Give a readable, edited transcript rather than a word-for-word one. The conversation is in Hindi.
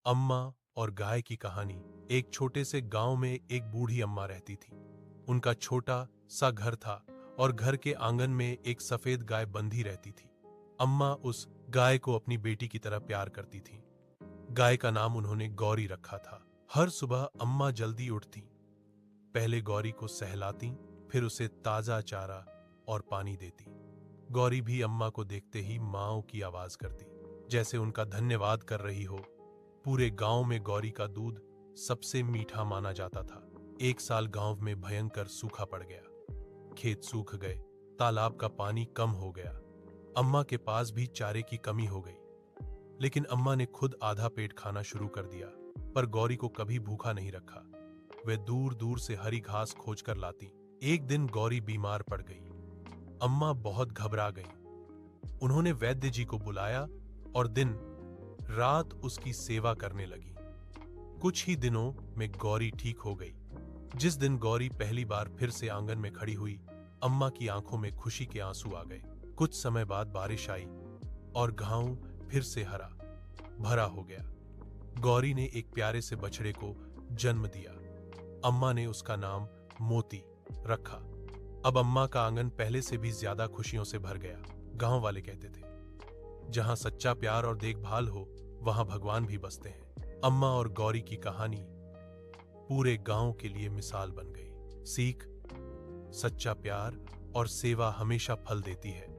अम्मा और गाय की कहानी। एक छोटे से गांव में एक बूढ़ी अम्मा रहती थी। उनका छोटा सा घर था और घर के आंगन में एक सफेद गाय बंधी रहती थी। अम्मा उस गाय को अपनी बेटी की तरह प्यार करती थी। गाय का नाम उन्होंने गौरी रखा था। हर सुबह अम्मा जल्दी उठती, पहले गौरी को सहलाती, फिर उसे ताजा चारा और पानी देती। गौरी भी अम्मा को देखते ही माँ की आवाज करती, जैसे उनका धन्यवाद कर रही हो। पूरे गांव में गौरी का दूध सबसे मीठा माना जाता था। एक साल गांव में भयंकर सूखा पड़ गया। खेत सूख गए, तालाब का पानी कम हो गया। अम्मा के पास भी चारे की कमी हो गई। लेकिन अम्मा ने खुद आधा पेट खाना शुरू कर दिया, पर गौरी को कभी भूखा नहीं रखा। वे दूर दूर से हरी घास खोज कर लाती। एक दिन गौरी बीमार पड़ गई। अम्मा बहुत घबरा गई। उन्होंने वैद्य जी को बुलाया और दिन रात उसकी सेवा करने लगी। कुछ ही दिनों में गौरी ठीक हो गई। जिस दिन गौरी पहली बार फिर से आंगन में खड़ी हुई, अम्मा की आंखों में खुशी के आंसू आ गए। कुछ समय बाद बारिश आई और गांव फिर से हरा भरा हो गया। गौरी ने एक प्यारे से बछड़े को जन्म दिया। अम्मा ने उसका नाम मोती रखा। अब अम्मा का आंगन पहले से भी ज्यादा खुशियों से भर गया। गांव वाले कहते थे, जहां सच्चा प्यार और देखभाल हो, वहां भगवान भी बसते हैं। अम्मा और गौरी की कहानी पूरे गांव के लिए मिसाल बन गई। सीख: सच्चा प्यार और सेवा हमेशा फल देती है।